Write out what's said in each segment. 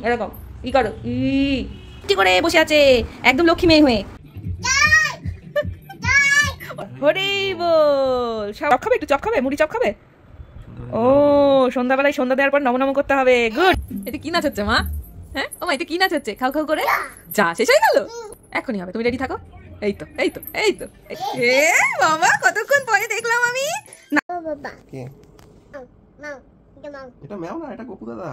এরকম ই করো, ই করে বসে আছে একদম লক্ষ্মী মেয়ে হয়ে। হরি বল। চপ খাবে, একটু চপ খাবে, মুড়ি চপ খাবে। ও সন্ধ্যাবেলায় সন্ধ্যা দেওয়ার পর নম করতে হবে। গুড। এটা কি নাচ হচ্ছে মা? হ্যাঁ ও মা, এটা কি নাচ হচ্ছে? খাও খাও করে যা, শেষ হয়ে গেল। এখনই হবে, তুমি রেডি থাকো। এই তো এই তো এই তো। এ বাবা, কতক্ষণ পরে দেখলাম আমি। না বাবা কে? এটা ম্যাও না, এটা গপু দাদা।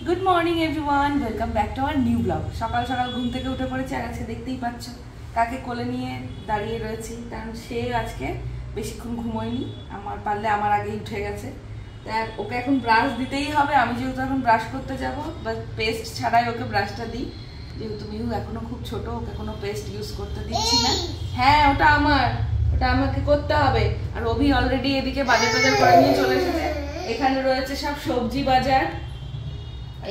Good morning everyone, welcome back to our new blog. সকাল সকাল ঘুম থেকে উঠে পড়েছি, আর আজকে দেখতেই পাচ্ছ কাকে কোলে নিয়ে দাঁড়িয়ে রয়েছি, কারণ সে আজকে বেশিক্ষণ ঘুমোয়নি। আমার পারলে আমার আগেই উঠে গেছে, তাই ওকে এখন ব্রাশ দিতেই হবে। আমি যেহেতু এখন ব্রাশ করতে যাব, বা পেস্ট ছাড়াই ওকে ব্রাশটা দিই, যেহেতু মিহু এখনো খুব ছোট, ওকে কোনো পেস্ট ইউজ করতে দিচ্ছি না। হ্যাঁ ওটা আমার, ওটা আমাকে করতে হবে। আর অভি অলরেডি এদিকে বাজার টাজার করে নিয়ে চলে এসেছে। এখানে রয়েছে সব সবজি বাজার,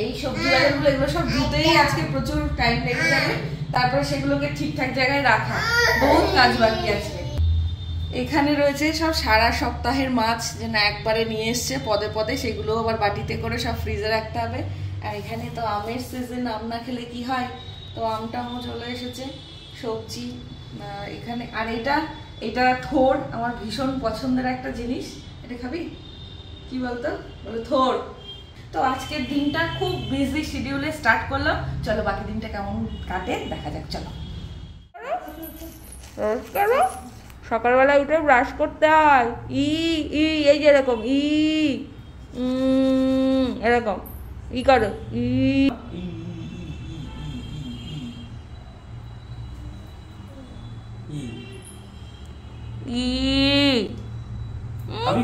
এই সবজি বাজারগুলো, এগুলো সব ধুতেই আজকে প্রচুর টাইম লেগে যাবে। তারপরে সেগুলোকে ঠিকঠাক জায়গায় রাখা, বহুত কাজ বাকি আছে। এখানে রয়েছে সব সারা সপ্তাহের মাছ, যে না একবারে নিয়ে এসছে পদে পদে, সেগুলো আবার বাটিতে করে সব ফ্রিজে রাখতে হবে। আর এখানে তো আমের সিজন, আম না খেলে কি হয়, তো আমটাও চলে এসেছে, সবজি এখানে। আর এটা থোড়, আমার ভীষণ পছন্দের একটা জিনিস। এটা খাবি? কি বলতো, বলে থোড়। তো আজকের দিনটা খুব বিজি শিডিউলে স্টার্ট করলাম। চলো বাকি দিনটা কেমন কাটে দেখা যাক। চলো সকালবেলা উঠে ব্রাশ করতে হয়। ই ই এই যে এরকম ই এরকম ই করো, ই ই। আমি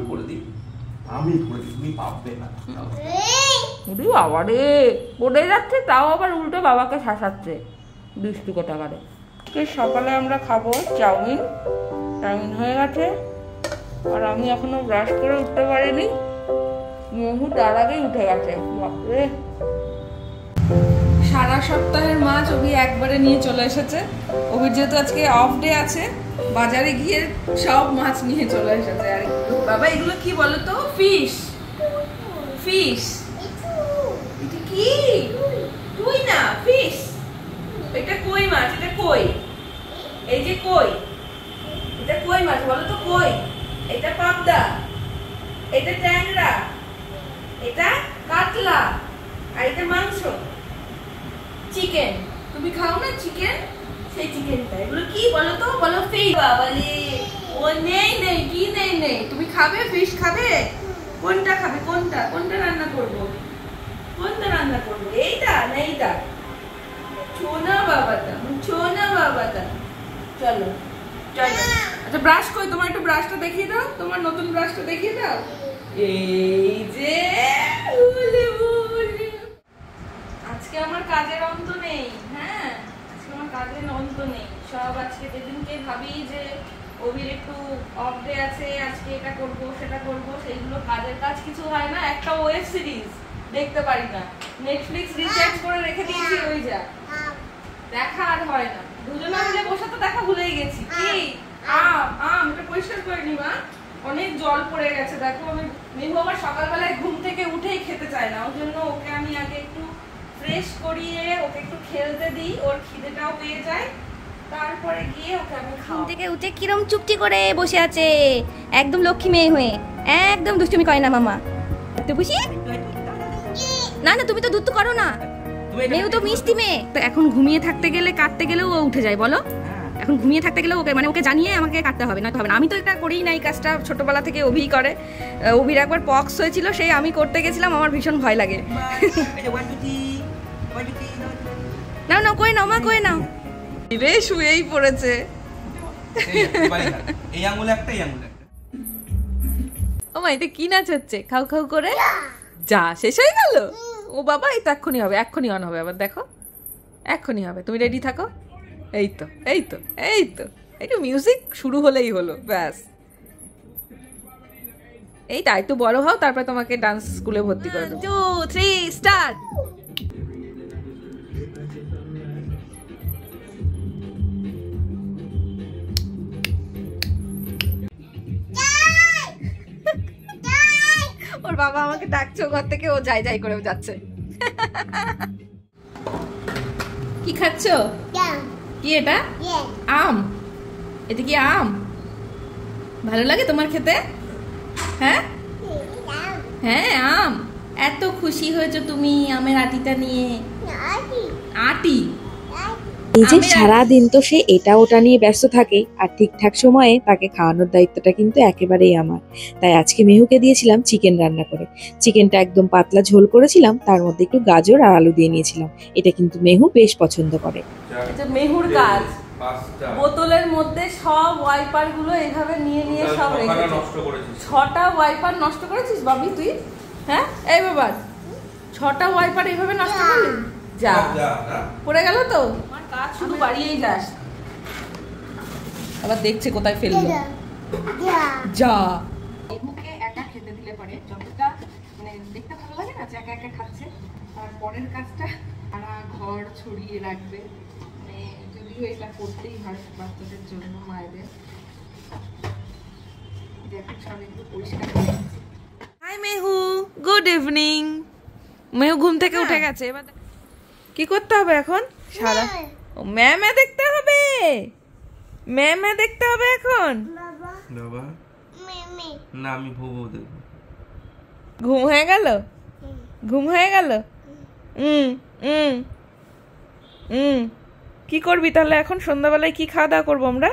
করে দিই, তুমি পাবে না। বাবা রে, পড়ে যাচ্ছে, তাও আবার উল্টো বাবাকে শাসাচ্ছে, দুষ্টু কোথাকারে। সকালে আমরা খাবো চাউমিন। চাউমিন হয়ে গেছে, আর আমি এখনো ব্রাশ করে উঠতে পারিনি। মহু তার আগেই উঠে গেছে। বাপরে, সারা সপ্তাহের মাছ অভি একবারে নিয়ে চলে এসেছে। অভির যেহেতু আজকে অফ ডে আছে, বাজারে গিয়ে সব মাছ নিয়ে চলে এসেছে। আর বাবা এগুলো কি বলো তো? ফিশ। ফিশ এটা কি? তুই না, ফিশ। এটা কই মাছ, এটা কই, এই যে কই, এটা কই মাছ বলো তো? কই, এটা পাবদা, এটা ট্যাংরা, এটা কাতলা, আর এটা মাংস, চিকেন। তুমি খাও না চিকেন? সেই চিকেনটা। এগুলো কি বলো তো? বলো ফিশ। বাবালে, ও নেই নেই, কি নেই নেই? তুমি খাবে ফিশ? খাবে? কোনটা খাবে? কোনটা কোনটা রান্না করব? কোনটা রান্না করব? এইটা না এইটা? ছোনা বাবাটা, ছোনা বাবাটা। চলো চলো। আচ্ছা ব্রাশ কই? তোমার একটু ব্রাশটা দেখিয়ে দাও, তোমার নতুন ব্রাশটা দেখিয়ে দাও। এই যে আজকে আমার কাজের অন্ত নেই। হ্যাঁ আজকে আমার কাজের অন্ত নেই। সব আজকে যেদিনকে ভাবি যে অভির একটু অফ ডে আছে, আজকে এটা করব সেটা করব, সেইগুলো কাজের কাজ কিছু হয় না। একটা ওয়েব সিরিজ দেখতে পারি না, নেটফ্লিক্স রিচার্জ করে রেখে দিয়েছি, ওই যা দেখা আর হয় না। দুজনে মিলে বসে তো দেখা ভুলেই গেছি। কি আম এটা পরিষ্কার করে নি মা, অনেক জল পড়ে গেছে। দেখো আমি মিহু আবার সকালবেলায় ঘুম থেকে উঠেই খেতে চায় না, ওর জন্য ওকে আমি আগে একটু ফ্রেশ করিয়ে ওকে একটু খেলতে দিই, ওর খিদেটাও পেয়ে যায়, তারপরে গিয়ে ওকে আমি ঘুম থেকে উঠে কিরম চুপটি করে বসে আছে, একদম লক্ষ্মী মেয়ে হয়ে, একদম দুষ্টুমি করে না মামা। তো বুঝি না না, তুমি তো দুধ করো না, মেয়েও তো মিষ্টি মেয়ে। তো এখন ঘুমিয়ে থাকতে গেলে কাটতে গেলেও ও উঠে যায় বলো। এখন ঘুমিয়ে থাকতে গেলেও ওকে মানে ওকে জানিয়ে আমাকে কাটতে হবে, না তো হবে না। আমি তো এটা করেই না, এই কাজটা ছোটবেলা থেকে অভি করে। অভির একবার পক্স হয়েছিল, সেই আমি করতে গেছিলাম, আমার ভীষণ ভয় লাগে। নাও নাও করে নাও মা, করে নাও। রে শুয়েই পড়েছে। এই আঙুলে একটা, এই আঙুলে একটা। ও মা, এটা কি নাচ হচ্ছে? খাও খাও করে যা, শেষ হয়ে গেল। ও বাবা, এই তো এক্ষুনি হবে, এক্ষুনি অন হবে। আবার দেখো, এক্ষুনি হবে, তুমি রেডি থাকো। এই তো এই তো এই তো, একটু মিউজিক শুরু হলেই হলো, ব্যাস। এইটা একটু বড় হও, তারপর তোমাকে ডান্স স্কুলে ভর্তি করে দেবো। 2 3 স্টার্ট। বাবা আমাকে ডাকছে ঘর থেকে, ও যাই যাই করে যাচ্ছে। কি খাচ্ছ? কি এটা? আম। এটা কি আম? ভালো লাগে তোমার খেতে? হ্যাঁ হ্যাঁ আম। এত খুশি হয়েছো তুমি আমের আটিটা নিয়ে? আটি এই যে সারাদিন তো সে এটা ওটা নিয়ে ব্যস্ত থাকে, আর ঠিকঠাক সময়ে তাকে খাওয়ানোর দায়িত্বটা কিন্তু একেবারেই আমার। তাই আজকে মেহুকে দিয়েছিলাম চিকেন রান্না করে। চিকেনটা একদম পাতলা ঝোল করেছিলাম, তার মধ্যে একটু গাজর আর আলু দিয়ে নিয়েছিলাম। এটা কিন্তু মেহু বেশ পছন্দ করে। এটা মেহুর কাজ। বোতলের মধ্যে সব ওয়াইপার গুলো এইভাবে নিয়ে নিয়ে সব রেখে নষ্ট করেছিস। 6টা ওয়াইপার নষ্ট করেছিস বাবি তুই? হ্যাঁ এই বাবা 6টা ওয়াইপার এইভাবে নষ্ট করলি? যা পড়ে গেল তো। আমার কাজ শুধু বাড়িয়েই যাস। আবার দেখছে কোথায় ফেললো। যা মুখে একা খেতে দিলে পরে যতটা মানে দেখতে ভালো লাগে না যে একা একা খাচ্ছে, আর পরের কাজটা সারা ঘর ছড়িয়ে রাখবে। মানে যদিও এটা করতেই হয় বাচ্চাদের জন্য মায়েদের। দেখো সব একটু পরিষ্কার করে দিচ্ছি। High মেহু, good evening. মেহু ঘুম থেকে উঠে গেছে। এবার কি করতে হবে এখন? সারা ম্যামে দেখতে হবে, ম্যামে দেখতে হবে এখন। বাবা না আমি ভুবু দেখবো। ঘুম হয়ে গেল? ঘুম হয়ে গেল? কি করবি তাহলে এখন? সন্ধ্যাবেলায় কি খাওয়া দাওয়া করবো আমরা?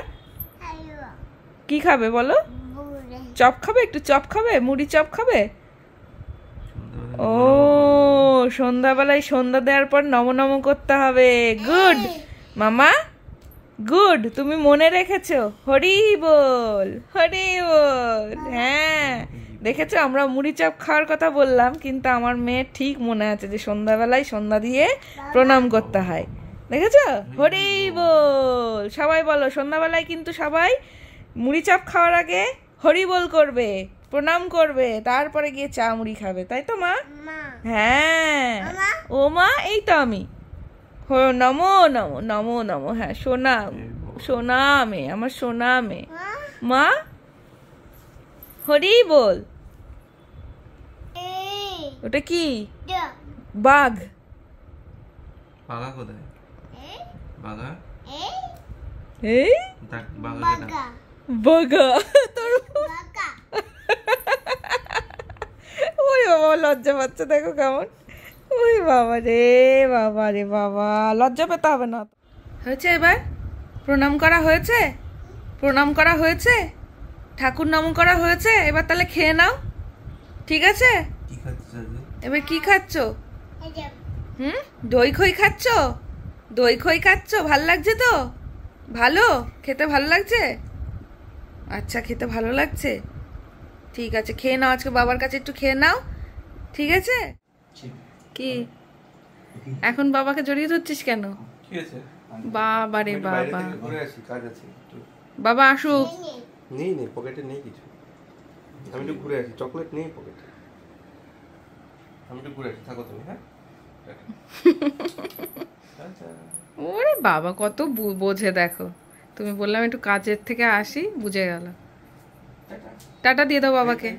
কি খাবে বলো? চপ খাবে? একটু চপ খাবে? মুড়ি চপ খাবে? ও সন্ধ্যাবেলায় সন্ধ্যা দেওয়ার পর নম নম করতে হবে। গুড মামা, গুড। তুমি মনে রেখেছো। হরি বল, হরি বল। হ্যাঁ দেখেছো আমরা মুড়ি চপ খাওয়ার কথা বললাম, কিন্তু আমার মেয়ে ঠিক মনে আছে যে সন্ধ্যাবেলায় সন্ধ্যা দিয়ে প্রণাম করতে হয়। দেখেছো? হরি বল। সবাই বলো সন্ধ্যাবেলায় কিন্তু সবাই মুড়ি চপ খাওয়ার আগে হরি বল করবে, প্রণাম করবে, তারপরে গিয়ে চা মুড়ি খাবে, তাই তো মা? হ্যাঁ ও মা এই তো আমি। নমো নমো নমো নমো। হ্যাঁ সোনা, সোনা মে, আমার সোনা মে। মা হরি বল। ওটা কি? বাঘ। বাঘা কোথায়? বাঘা এই বাঘা বাঘা তোর। ওই বাবা লজ্জা পাচ্ছে দেখো কেমন। ওই বাবা রে বাবা রে বাবা, লজ্জা পেতে হবে না। হয়েছে এবার? প্রণাম করা হয়েছে? প্রণাম করা হয়েছে? ঠাকুর নম করা হয়েছে? এবার তাহলে খেয়ে নাও, ঠিক আছে? কি খাচ্ছ? এবার কি খাচ্ছ? দই খই খাচ্ছ? দই খই খাচ্ছ? ভাল লাগছে তো? ভালো খেতে ভালো লাগছে? আচ্ছা খেতে ভালো লাগছে, ঠিক আছে খেয়ে নাও। আজকে বাবার কাছে একটু খেয়ে নাও, ঠিক আছে? কি এখন বাবাকে জড়িয়ে ধরছিস কেন? ঠিক আছে বাবা রে বাবা। ঘুরে আসি, কাজ আছে। বাবা আসুক। নেই নেই পকেটে নেই কিছু, আমি একটু ঘুরে আসি। চকলেট নেই পকেটে, আমি একটু ঘুরে আসি। থাকো তুমি। হ্যাঁ ওরে বাবা কত বোঝে দেখো। তুমি বললাম একটু কাজের থেকে আসি, বুঝে গেল। টাটা দিয়ে দাও বাবাকে।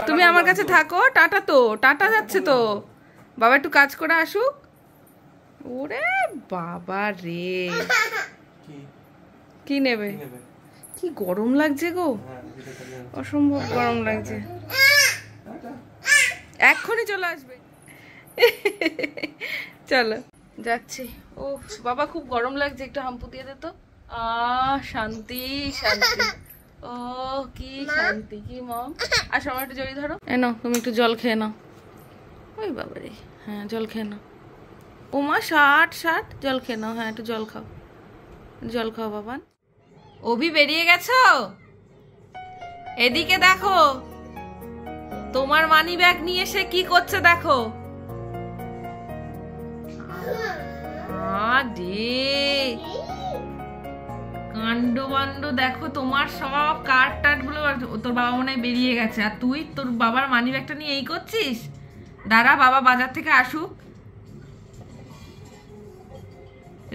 তুমি আমার কাছে থাকো। টাটা তো, টাটা যাচ্ছে তো। বাবা একটু কাজ করে আসুক। ওরে বাবা রে, কি নেবে? কি গরম লাগছে গো, অসম্ভব গরম লাগছে। এক্ষুনি চলে আসবে। চলো যাচ্ছি। ও বাবা খুব গরম লাগছে, একটু হাম্পু দিয়ে দে তো। শান্তি শান্তি। ও কি শান্তি। কি মম আসো আমার একটু জড়িয়ে ধরো। এনো তুমি একটু জল খেয়ে নাও। ওই বাবা রে, হ্যাঁ জল খেয়ে নাও। ও মা 60 জল খেয়ে নাও। হ্যাঁ একটু জল খাও, জল খাও বাবা। অভি বেরিয়ে গেছো? এদিকে দেখো, তোমার মানি ব্যাগ নিয়ে সে কি করছে দেখো। কাণ্ড বান্ড দেখো, তোমার সব কার্ড টার্ড গুলো তোর বাবা মনে হয় বেরিয়ে গেছে, আর তুই তোর বাবার মানি ব্যাগটা নিয়ে এই করছিস। দাঁড়া বাবা বাজার থেকে আসুক,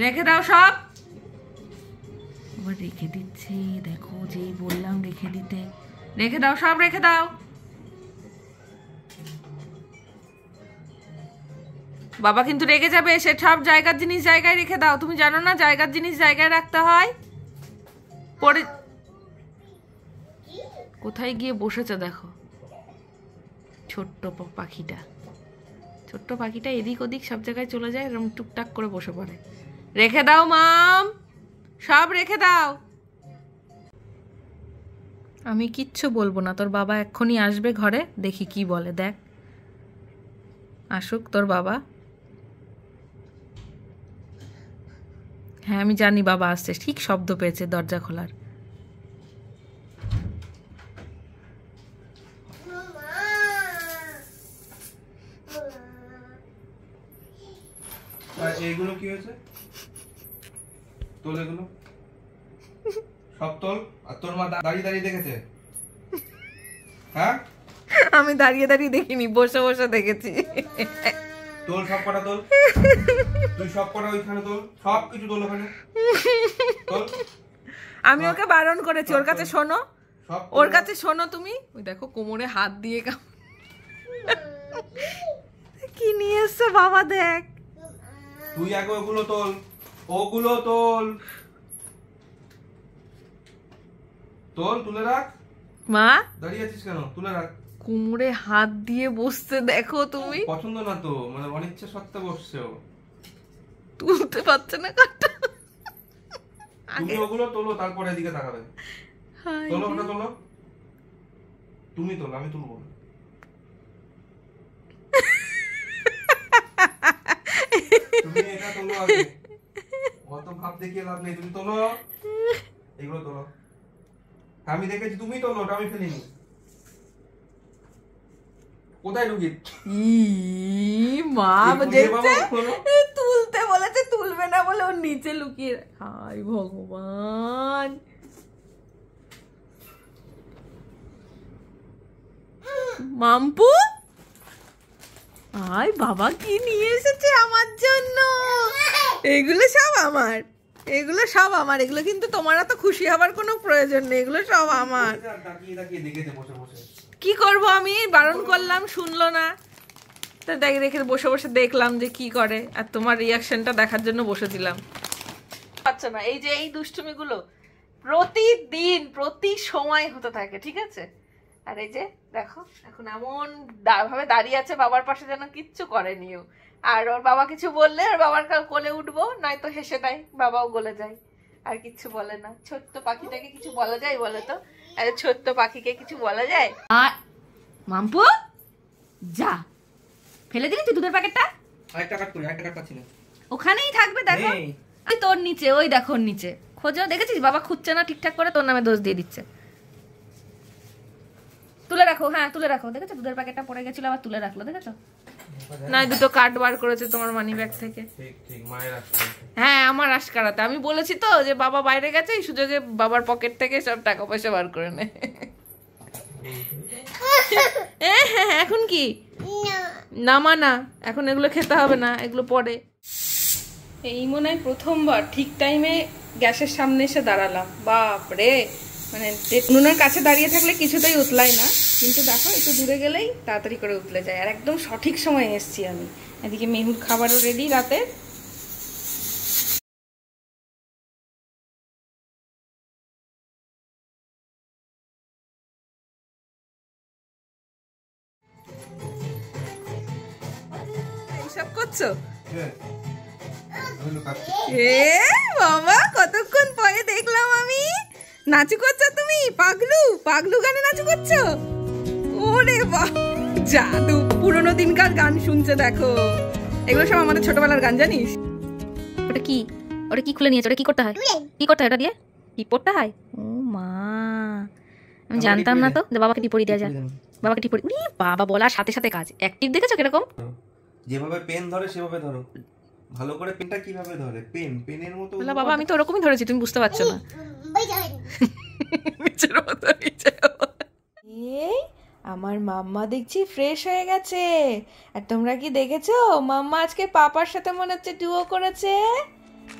রেখে দাও সব। আবার রেখে দিচ্ছে দেখো যেই বললাম রেখে দিতে, রেখে দাও, সব রেখে দাও। বাবা কিন্তু রেগে যাবে, সে সব জায়গার জিনিস জায়গায় রেখে দাও। তুমি জানো না জায়গার জিনিস জায়গায় রাখতে হয়? পরে কোথায় গিয়ে বসেছে দেখো ছোট্ট পাখিটা। ছোট্ট পাখিটা এদিক ওদিক সব জায়গায় চলে যায়, এরকম টুকটাক করে বসে পড়ে। রেখে দাও মাম, সব রেখে দাও। আমি কিচ্ছু বলবো না, তোর বাবা এক্ষুনি আসবে ঘরে, দেখি কি বলে। দেখ আসুক তোর বাবা। হ্যাঁ আমি জানি বাবা আসছে, ঠিক শব্দ পেয়েছে দরজা খোলার। এইগুলো কি হয়েছে? তোল এগুলো সব তোল। আর তোর মা দাঁড়িয়ে দাঁড়িয়ে দেখেছে? হ্যাঁ আমি দাঁড়িয়ে দাঁড়িয়ে দেখিনি, বসে বসে দেখেছি। তোল সব কটা তোল, তুই সব কটা ওইখানে তোল, সব কিছু তোল ওখানে তোল। আমি ওকে বারণ করেছি, ওর কাছে শোনো, ওর কাছে শোনো তুমি। ওই দেখো কোমরে হাত দিয়ে কি নিয়ে এসছে বাবা, দেখ। তুই আগে ওগুলো তোল, ওগুলো তোল, তোল, তুলে রাখ। মা দাঁড়িয়ে আছিস কেন? তুলে রাখ। কোমরে হাত দিয়ে বসতে দেখো তুমি। পছন্দ না তো, মানে অনিচ্ছা সত্ত্বে বসছে ও, তুলতে পারছে না কাটা। তুমি ওগুলো তোলো, তারপরে এদিকে তাকাবে। তোলো ওটা তোলো, তুমি তোলো, আমি তুলবো না। তুমি এটা তোলো আগে, অত ভাব দেখিয়ে লাভ নেই। তুমি তোলো, এগুলো তোলো। আমি দেখেছি তুমি তোলো, ওটা আমি ফেলিনি। কোথায় ঢুকি? মা দেখছে তুলতে বলেছে, তুলবে না বলে ওর নিচে লুকিয়ে। হায় ভগবান, মাম্পু আয়, বাবা কি নিয়ে এসেছে আমার জন্য। এগুলো সব আমার, এগুলো সব আমার, এগুলো কিন্তু তোমার তো খুশি হবার কোনো প্রয়োজন নেই, এগুলো সব আমার। কি করব আমি, বারণ করলাম শুনলো না, তা দেখে বসে বসে দেখলাম যে কি করে, আর তোমার রিয়াকশনটা দেখার জন্য বসেছিলাম। আচ্ছা না, এই যে এই দুষ্টুমিগুলো প্রতিদিন প্রতি সময় হতে থাকে, ঠিক আছে? আর এই যে দেখো এখন এমন ভাবে দাঁড়িয়ে আছে বাবার পাশে, যেন কিচ্ছু করেনিও। আর ওর বাবা কিছু বললে ওর বাবার কোলে উঠবো, নয়তো হেসে দেয়, বাবাও গলে যায়, আর কিচ্ছু বলে না। ছোট্ট পাখিটাকে কিছু বলা যায় বলে তো? আরে ছোট্ট পাখিকে কিছু বলা যায়? আর মাম্পু যা, ফেলে দিলি তুই দুধের প্যাকেটটা? আরেকটা কাট করি, আরেকটা কাট পাচ্ছি না। ওখানেই থাকবে, দেখো তোর নিচে, ওই দেখো ওর নিচে খোঁজো, দেখেছিস? বাবা খুঁজছে না ঠিকঠাক করে, তোর নামে দোষ দিয়ে দিচ্ছে। তুলে রাখো, হ্যাঁ তুলে রাখো। দেখেছো দুধের প্যাকেটটা পড়ে গেছিল, আবার তুলে রাখলো, দেখেছো? না দুটো কার্ড বার করেছে তোমার মানি ব্যাগ থেকে। ঠিক ঠিক, মায়ের আসছে। হ্যাঁ আমার আশকারাতে, আমি বলেছি তো যে বাবা বাইরে গেছে, এই সুযোগে বাবার পকেট থেকে সব টাকা পয়সা বার করে নে। হ্যাঁ হ্যাঁ, এখন কি না মা, না এখন এগুলো খেতে হবে না, এগুলো পরে। এই মনে হয় প্রথমবার ঠিক টাইমে গ্যাসের সামনে এসে দাঁড়ালাম। বাপ রে, মানে উনুনের কাছে দাঁড়িয়ে থাকলে কিছুতেই উতলাই না, কিন্তু দেখো একটু দূরে গেলেই তাড়াতাড়ি করে উতলে যায়। আর একদম সঠিক সময়ে এসছি আমি। এদিকে মেহুর খাবারও রেডি রাতে। এইসব করছো? এ বাবা, কতক্ষণ পরে দেখলাম আমি। নাচু করছো তুমি? পাগলু, পাগলু গানে নাচু করছো? ওরে বাবা, জাদু, পুরোনো দিনকার গান শুনছে দেখো। এগুলো সব আমাদের ছোটবেলার গান, জানিস? ওটা কি, ওটা কি খুলে নিয়েছে? ওটা কি করতে হয়? কি করতে হয় ওটা দিয়ে? টিপোরটা হয়? ও মা, আমি জানতাম না তো যে বাবাকে টিপোরি দেওয়া যায়। বাবাকে টিপোরি, বাবা বলার সাথে সাথে কাজ। অ্যাক্টিভ দেখেছো কিরকম? যেভাবে পেন ধরে সেভাবে ধরো। ভালো করে পেনটা কিভাবে ধরে? পেনের মতো। বাবা আমি তো ওরকমই ধরেছি, তুমি বুঝতে পারছো না। এই আমার মাম্মা দেখছি ফ্রেশ হয়ে গেছে। আর তোমরা কি দেখেছো, মাম্মা আজকে পাপার সাথে মনে হচ্ছে ডুও করেছে।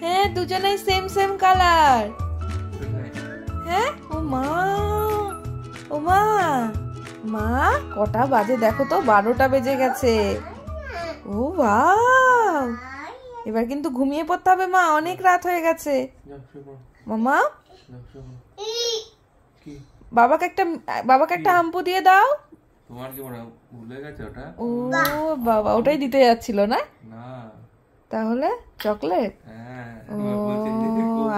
হ্যাঁ দুজনেই সেম সেম কালার। হ্যাঁ ও মা, ও মা, মা কটা বাজে দেখো তো, 12টা বেজে গেছে। ও বাহ, এবার কিন্তু ঘুমিয়ে পড়তে হবে মা, অনেক রাত হয়ে গেছে। মামা বাবাকে একটা হাম্পু দিয়ে দাও। তোমার কি মনে ভুলে গেছে ওটা? ও বাবা, ওটাই দিতে যাচ্ছিল না? না তাহলে চকলেট? হ্যাঁ ও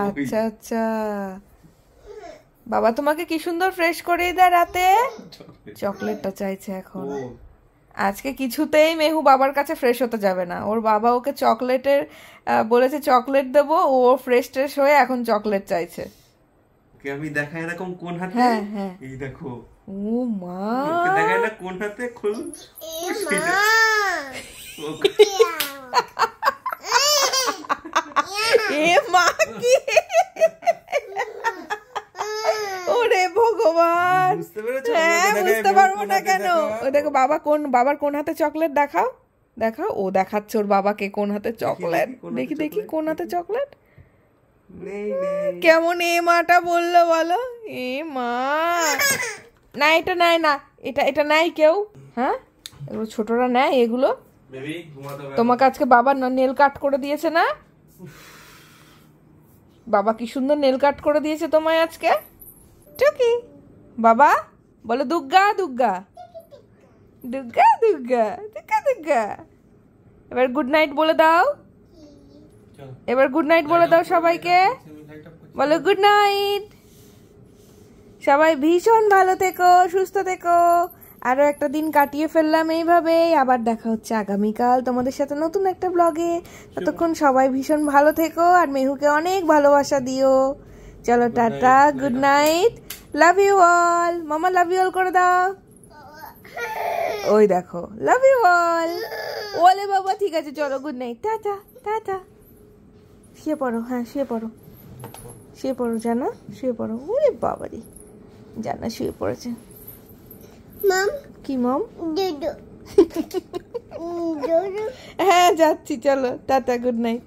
আচ্ছা আচ্ছা। বাবা তোমাকে কি সুন্দর ফ্রেশ করে দেয় রাতে। চকলেটটা চাইছে এখন। আজকে কিছুতেই মেহু বাবার কাছে ফ্রেশ হতে যাবে না। ওর বাবা ওকে চকলেটের বলেছে, চকলেট দেবো, ও ফ্রেশ ট্রেশ হয়ে এখন চকলেট চাইছে। ওকে আমি দেখাই এরকম কোন হাতে। হ্যাঁ হ্যাঁ, এই দেখো। ও মা, ওকে দেখাই না কোন হাতে খুল। এ মা কি, ওরে ভগবান। হ্যাঁ বুঝতে পারবো না কেন। ও দেখো বাবার কোন হাতে চকলেট দেখাও, দেখাও। ও দেখাচ্ছে ওর বাবাকে কোন হাতে চকলেট। দেখি দেখি কোন হাতে চকলেট। কেমন এ মাটা বললো বলো। এ মা, না এটা নেয় না, এটা নেয় কেউ। হ্যাঁ এগুলো ছোটরা নেয় এগুলো। তোমাকে আজকে বাবা নেল কাট করে দিয়েছে না? বাবা কি সুন্দর নেল কাট করে দিয়েছে তোমায় আজকে। টুকি বাবা বলো দুর্গা দুর্গা দুর্গা দুর্গা দুর্গা দুর্গা। এবার গুড নাইট বলে দাও, এবার গুড নাইট বলে দাও সবাইকে। বলো গুড নাইট। সবাই ভীষণ ভালো থেকো, সুস্থ থেকো। আরো একটা দিন কাটিয়ে ফেললাম এইভাবে। আবার দেখা হচ্ছে আগামীকাল তোমাদের সাথে নতুন একটা ব্লগে। ততক্ষণ সবাই ভীষণ ভালো থেকো আর মেহুকে অনেক ভালোবাসা দিও। চলো টাটা, good night, love you all. মামা লাভ ইউ অল করে দাও। ওই দেখো লাভ ইউ অল। ওলে বাবা ঠিক আছে, চলো গুড নাইট, টাটা টাটা। শুয়ে পড়ো, হ্যাঁ শুয়ে পড়ো, শুয়ে পড়ো জানা, শুয়ে পড়ো। ওরে বাবারি, জানা শুয়ে পড়েছে। মম কি মম? হ্যাঁ যাচ্ছি, চলো টাটা, গুড নাইট।